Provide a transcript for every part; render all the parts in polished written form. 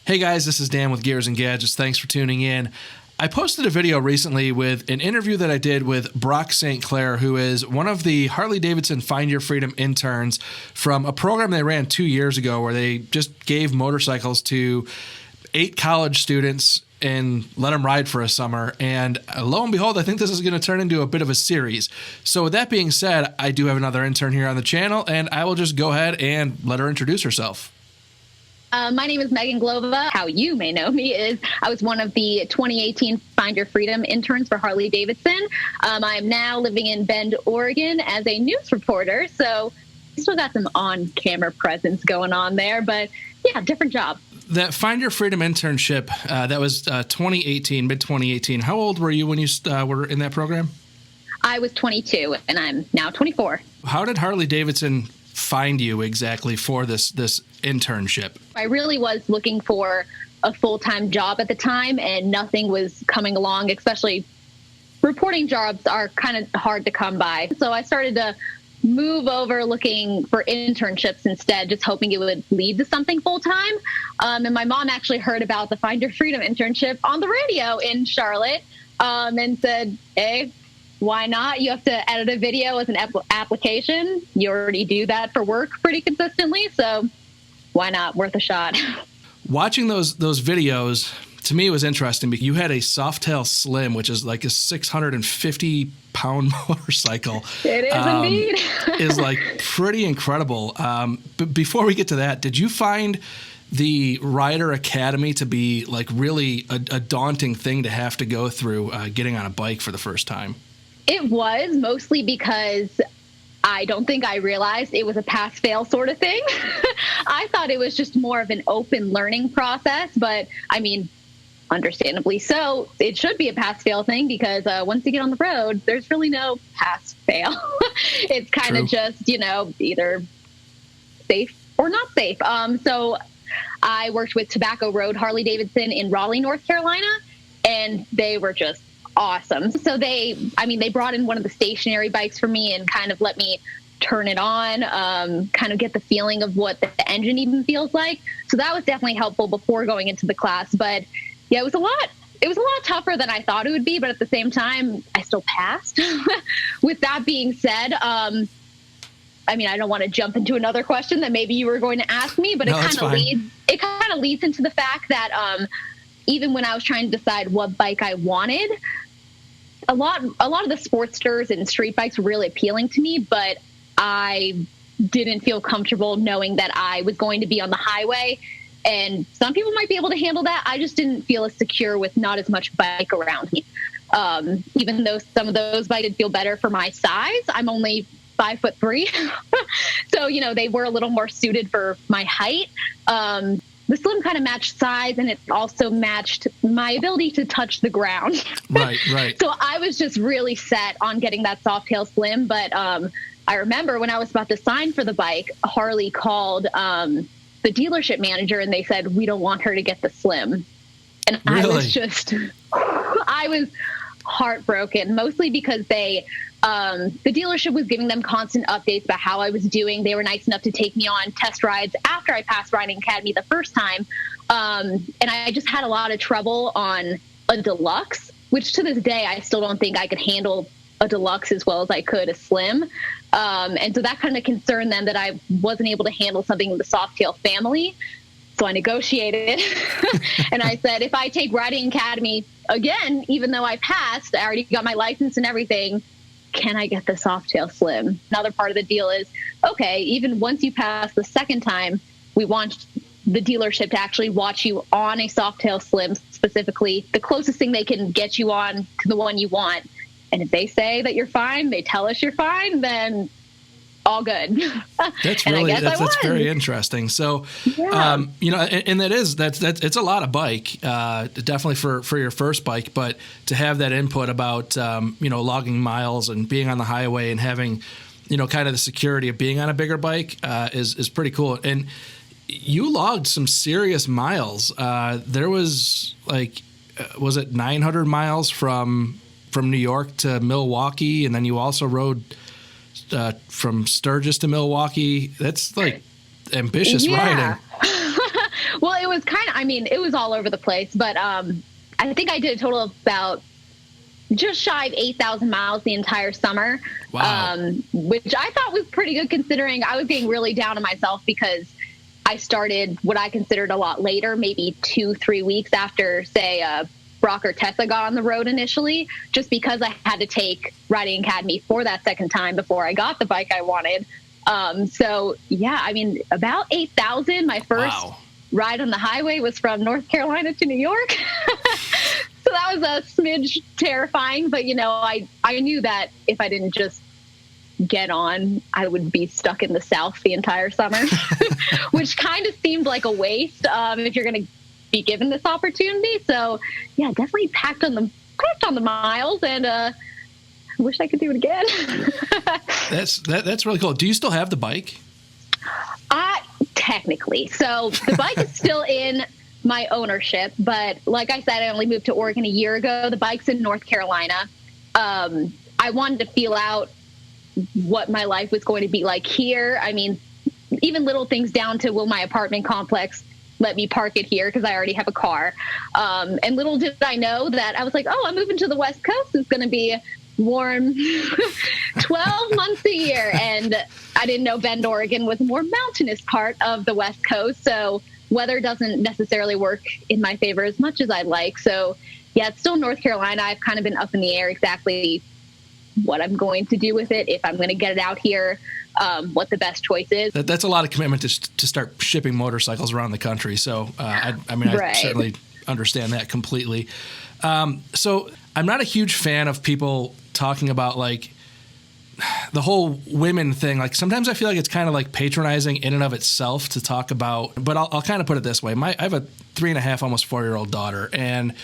Hey guys, this is Dan with Gears and Gadgets. Thanks for tuning in. I posted a video recently with an interview that I did with Brock St. Clair, who is one of the Harley-Davidson Find Your Freedom interns from a program they ran 2 years ago where they just gave motorcycles to 8 college students and let them ride for a summer. And lo and behold, I think this is going to turn into a bit of a series. So with that being said, I do have another intern here on the channel, and I will just go ahead and let her introduce herself. My name is Meghan Glova. How you may know me is I was one of the 2018 Find Your Freedom interns for Harley-Davidson. I am now living in Bend, Oregon as a news reporter, so still got some on-camera presence going on there, but yeah, different job. That Find Your Freedom internship, that was 2018, mid-2018. How old were you when you were in that program? I was 22, and I'm now 24. How did Harley-Davidson find you exactly for this internship? I really was looking for a full-time job at the time, and nothing was coming along, especially reporting jobs are kind of hard to come by. So I started to move over looking for internships instead, just hoping it would lead to something full-time. And my mom actually heard about the Find Your Freedom internship on the radio in Charlotte and said, hey, why not? You have to edit a video as an application. You already do that for work pretty consistently, so why not? Worth a shot. Watching those videos, to me, it was interesting because you had a Softtail Slim, which is like a 650-pound motorcycle. It is indeed. Is like pretty incredible. But before we get to that, did you find the Rider Academy to be like really a daunting thing to have to go through getting on a bike for the first time? It was, mostly because I don't think I realized it was a pass-fail sort of thing. I thought it was just more of an open learning process, but I mean, understandably so, it should be a pass-fail thing because once you get on the road, there's really no pass-fail. It's kind of just, either safe or not safe. So I worked with Tobacco Road Harley-Davidson in Raleigh, North Carolina, and they were just awesome. So they brought in one of the stationary bikes for me and kind of let me turn it on, kind of get the feeling of what the engine even feels like. So that was definitely helpful before going into the class. But yeah, it was a lot tougher than I thought it would be, but at the same time, I still passed. With that being said, I don't want to jump into another question that maybe you were going to ask me, but it kind of leads into the fact that even when I was trying to decide what bike I wanted, a lot of the Sportsters and street bikes were really appealing to me, but I didn't feel comfortable knowing that I was going to be on the highway. And some people might be able to handle that. I just didn't feel as secure with not as much bike around me. Even though some of those bikes did feel better for my size, I'm only 5'3". So, they were a little more suited for my height. The Slim kind of matched size, and it also matched my ability to touch the ground. Right. So I was just really set on getting that Softtail Slim. But I remember when I was about to sign for the bike, Harley called the dealership manager, and they said, we don't want her to get the Slim. And really? I was heartbroken, mostly because the dealership was giving them constant updates about how I was doing. They were nice enough to take me on test rides after I passed Riding Academy the first time. And I just had a lot of trouble on a Deluxe, which to this day, I still don't think I could handle a Deluxe as well as I could a Slim. And so that kind of concerned them that I wasn't able to handle something in the Softtail family. So I negotiated and I said, if I take Riding Academy again, even though I passed, I already got my license and everything, can I get the Softtail Slim? Another part of the deal is, okay, even once you pass the second time, we want the dealership to actually watch you on a Softtail Slim, specifically the closest thing they can get you on to the one you want. And if they say that you're fine, they tell us you're fine, then all good. That's very interesting. So, yeah. And it's a lot of bike, definitely for your first bike, but to have that input about, logging miles and being on the highway and having, kind of the security of being on a bigger bike, is pretty cool. And you logged some serious miles. There was was it 900 miles from New York to Milwaukee? And then you also rode from Sturgis to Milwaukee. That's like ambitious riding. Well, it was it was all over the place, but I think I did a total of about just shy of 8,000 miles the entire summer. Wow. Which I thought was pretty good considering I was being really down on myself because I started what I considered a lot later, maybe 2-3 weeks after, say, Brock or Tessa got on the road initially, just because I had to take Riding Academy for that second time before I got the bike I wanted. So, yeah, I mean, about 8,000. My first ride on the highway was from North Carolina to New York. So that was a smidge terrifying. But, I knew that if I didn't just get on, I would be stuck in the South the entire summer, which kind of seemed like a waste if you're going to be given this opportunity. So, yeah, definitely packed on the miles, and I wish I could do it again. That's really cool. Do you still have the bike? Technically. So the bike is still in my ownership, but like I said, I only moved to Oregon a year ago. The bike's in North Carolina. I wanted to feel out what my life was going to be like here. I mean, even little things down to, will my apartment complex let me park it here because I already have a car. And little did I know that I was like, I'm moving to the West Coast. It's going to be warm 12 months a year. And I didn't know Bend, Oregon was a more mountainous part of the West Coast. So weather doesn't necessarily work in my favor as much as I'd like. So yeah, it's still North Carolina. I've kind of been up in the air exactly what I'm going to do with it, if I'm going to get it out here, what the best choice is. That's a lot of commitment to start shipping motorcycles around the country. So, I certainly understand that completely. So I'm not a huge fan of people talking about like the whole women thing. Like sometimes I feel like it's kind of like patronizing in and of itself to talk about, but I'll kind of put it this way. I have a 3.5, almost 4-year-old daughter. And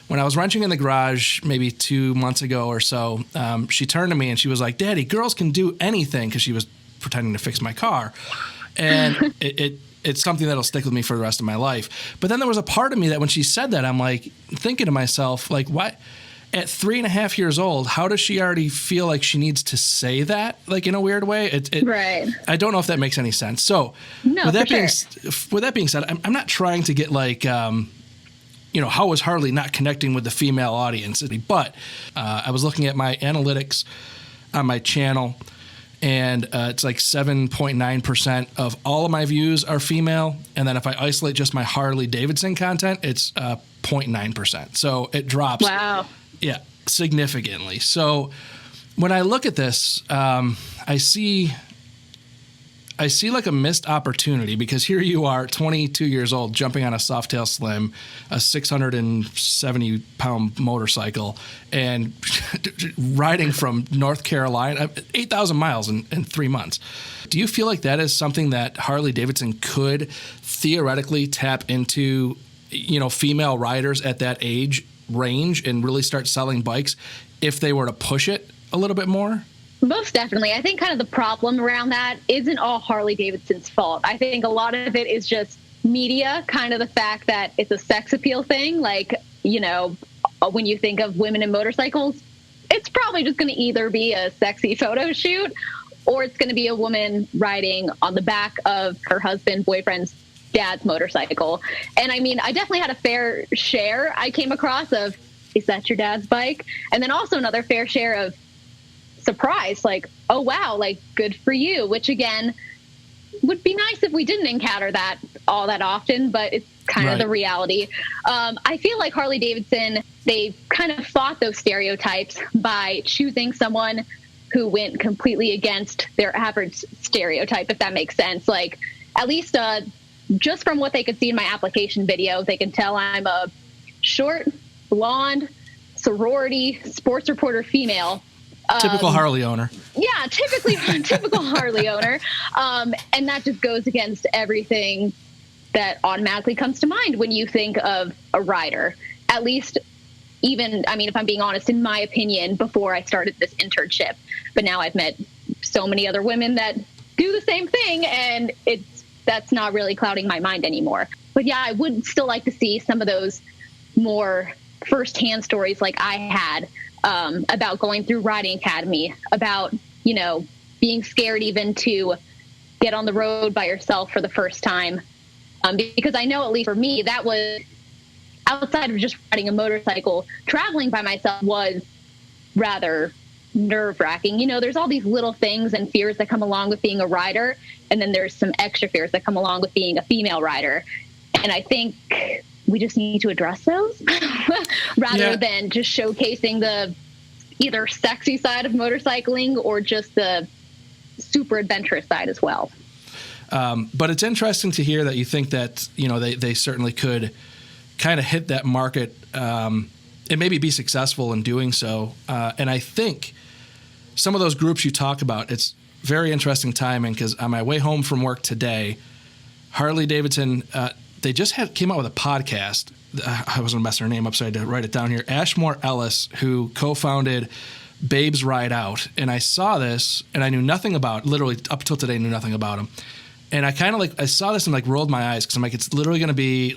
when I was wrenching in the garage maybe 2 months ago or so, she turned to me and she was like, "Daddy, girls can do anything," because she was pretending to fix my car. And it's something that'll stick with me for the rest of my life. But then there was a part of me that when she said that, I'm like thinking to myself, like, why? At 3.5 years old, how does she already feel like she needs to say that, like in a weird way? Right. I don't know if that makes any sense. So with that being said, I'm not trying to get like, how was Harley not connecting with the female audience? But I was looking at my analytics on my channel, and it's like 7.9% of all of my views are female. And then if I isolate just my Harley-Davidson content, it's 0.9%. So it drops. Wow. Yeah, significantly. So when I look at this, I see like a missed opportunity, because here you are, 22 years old, jumping on a Softtail Slim, a 670-pound motorcycle, and riding from North Carolina, 8,000 miles in 3 months. Do you feel like that is something that Harley-Davidson could theoretically tap into, female riders at that age range and really start selling bikes if they were to push it a little bit more? Most definitely. I think kind of the problem around that isn't all Harley-Davidson's fault. I think a lot of it is just media, kind of the fact that it's a sex appeal thing. Like, when you think of women in motorcycles, it's probably just going to either be a sexy photo shoot, or it's going to be a woman riding on the back of her husband, boyfriend's dad's motorcycle. And I mean, I definitely had a fair share I came across of, "Is that your dad's bike?" And then also another fair share of surprise, like, "Oh wow, like, good for you," which again would be nice if we didn't encounter that all that often, but it's kind of the reality. I feel like Harley-Davidson, they kind of fought those stereotypes by choosing someone who went completely against their average stereotype, if that makes sense. Like, at least just from what they could see in my application video, they can tell I'm a short, blonde, sorority, sports reporter female. Typical Harley owner. Yeah, typical Harley owner. And that just goes against everything that automatically comes to mind when you think of a rider. At least, even, I mean, if I'm being honest, in my opinion, before I started this internship. But now I've met so many other women that do the same thing, and that's not really clouding my mind anymore. But yeah, I would still like to see some of those more firsthand stories like I had, about going through Riding Academy, about, being scared even to get on the road by yourself for the first time, Because I know, at least for me, that was outside of just riding a motorcycle. Traveling by myself was rather nerve-wracking. There's all these little things and fears that come along with being a rider, and then there's some extra fears that come along with being a female rider. And I think we just need to address those rather than just showcasing the either sexy side of motorcycling or just the super adventurous side as well. But it's interesting to hear that you think that, they certainly could kind of hit that market and maybe be successful in doing so. And I think some of those groups you talk about, it's very interesting timing, because on my way home from work today, Harley-Davidson, they just came out with a podcast. I was going to mess her name up, so I had to write it down here. Ashmore Ellis, who co-founded Babes Ride Out. And I saw this, and I knew nothing about, literally up till today, knew nothing about him. And I kind of I saw this and rolled my eyes, because I'm like, it's literally going to be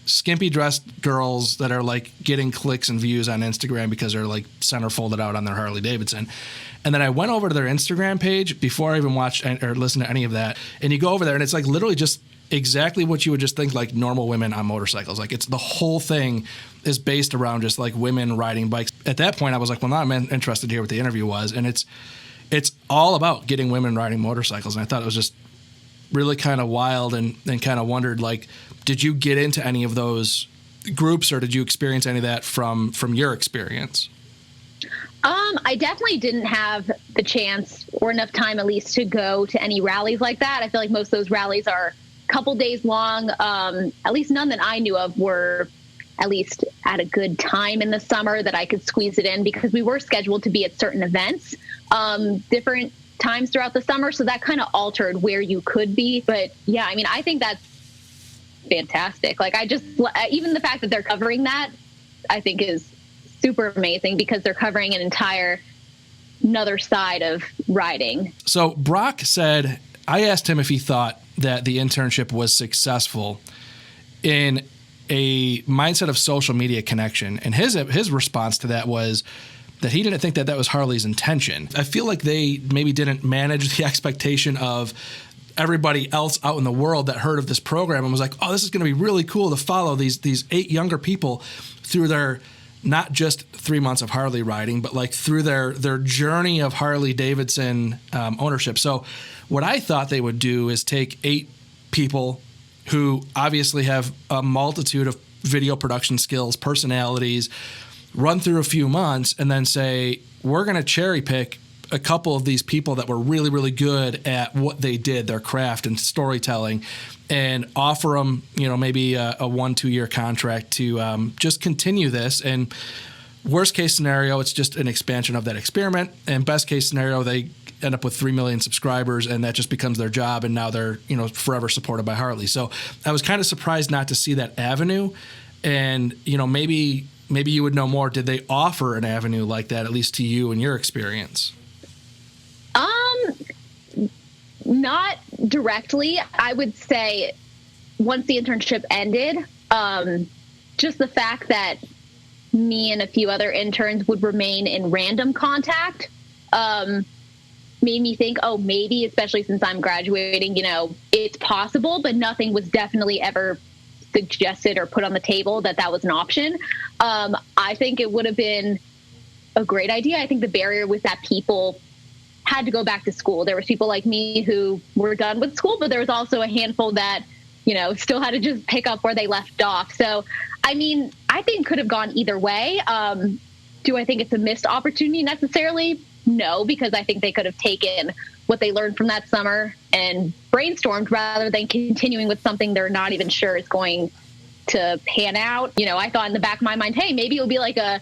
skimpy dressed girls that are getting clicks and views on Instagram because they're center folded out on their Harley-Davidson. And then I went over to their Instagram page before I even watched or listened to any of that. And you go over there and it's literally just exactly what you would just think normal women on motorcycles. It's the whole thing is based around just women riding bikes. At that point I was like, well, now I'm interested to hear what the interview was. And it's all about getting women riding motorcycles. And I thought it was just really kind of wild, and kind of wondered, did you get into any of those groups, or did you experience any of that from your experience? I definitely didn't have the chance or enough time, at least, to go to any rallies like that. I feel like most of those rallies are a couple days long. At least none that I knew of were at least at a good time in the summer that I could squeeze it in, because we were scheduled to be at certain events, different times throughout the summer. So that kind of altered where you could be. But yeah, I think that's fantastic. Even the fact that they're covering that, I think is super amazing, because they're covering another side of riding. So Brock said, I asked him if he thought that the internship was successful in a mindset of social media connection. And his response to that was that he didn't think that was Harley's intention. I feel like they maybe didn't manage the expectation of everybody else out in the world that heard of this program and was like, oh, this is going to be really cool to follow these 8 younger people through their not just 3 months of Harley riding, but through their journey of Harley-Davidson ownership. So what I thought they would do is take 8 people who obviously have a multitude of video production skills, personalities, run through a few months, and then say, we're going to cherry pick a couple of these people that were really, really good at what they did, their craft and storytelling, and offer them, maybe a 1-2 year contract to just continue this. And worst case scenario, it's just an expansion of that experiment. And best case scenario, they end up with 3 million subscribers, and that just becomes their job. And now they're, forever supported by Harley. So I was kind of surprised not to see that avenue. And, maybe you would know more. Did they offer an avenue like that, at least to you in your experience? Not directly. I would say once the internship ended, just the fact that me and a few other interns would remain in random contact made me think, oh, maybe, especially since I'm graduating, it's possible, but nothing was definitely ever suggested or put on the table that was an option. I think it would have been a great idea. I think the barrier was that people had to go back to school. There was people like me who were done with school, but there was also a handful that, still had to just pick up where they left off. So, I think could have gone either way. Do I think it's a missed opportunity necessarily? No, because I think they could have taken what they learned from that summer and brainstormed rather than continuing with something they're not even sure is going to pan out. I thought in the back of my mind, hey, maybe it'll be like a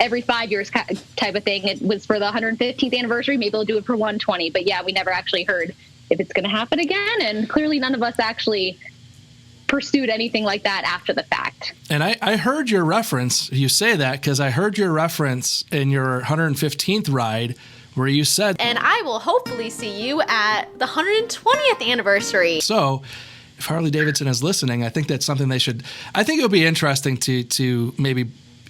every 5 years type of thing. It was for the 115th anniversary. Maybe they'll do it for 120. But yeah, we never actually heard if it's going to happen again. And clearly none of us actually pursued anything like that after the fact. And I heard your reference. You say that because I heard your reference in your 115th ride where you said, and I will hopefully see you at the 120th anniversary. So if Harley-Davidson is listening, I think that's something they should, I think it would be interesting to maybe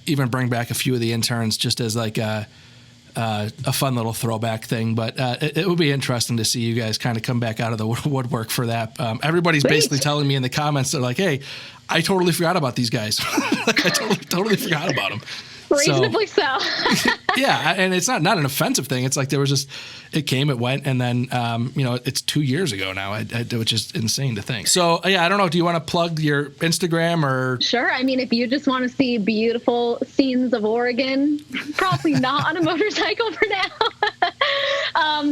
even bring back a few of the interns just as like a a fun little throwback thing. But it would be interesting to see you guys kind of come back out of the woodwork for that. Everybody's basically telling me in the comments, they're like, hey, I totally forgot about these guys. Like, I totally forgot about them. Reasonably so. Yeah, and it's not an offensive thing. It's like there was just, it came, it went, and then, it's 2 years ago now, which is insane to think. So, yeah, I don't know. Do you want to plug your Instagram or? Sure. I mean, if you just want to see beautiful scenes of Oregon, probably not on a motorcycle for now,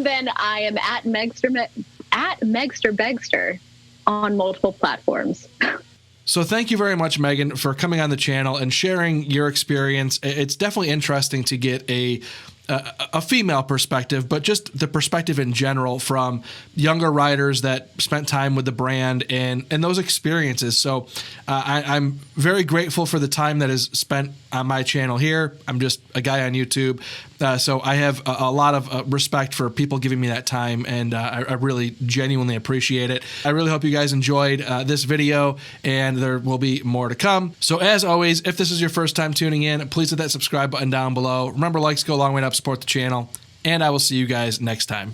then I am at Megster Begster on multiple platforms. So thank you very much, Meghan, for coming on the channel and sharing your experience. It's definitely interesting to get a female perspective, but just the perspective in general from younger riders that spent time with the brand and those experiences. So I'm very grateful for the time that is spent on my channel here. I'm just a guy on YouTube. So I have a lot of respect for people giving me that time, and I really genuinely appreciate it. I really hope you guys enjoyed this video, and there will be more to come. So as always, if this is your first time tuning in, please hit that subscribe button down below. Remember, likes go a long way to help support the channel, and I will see you guys next time.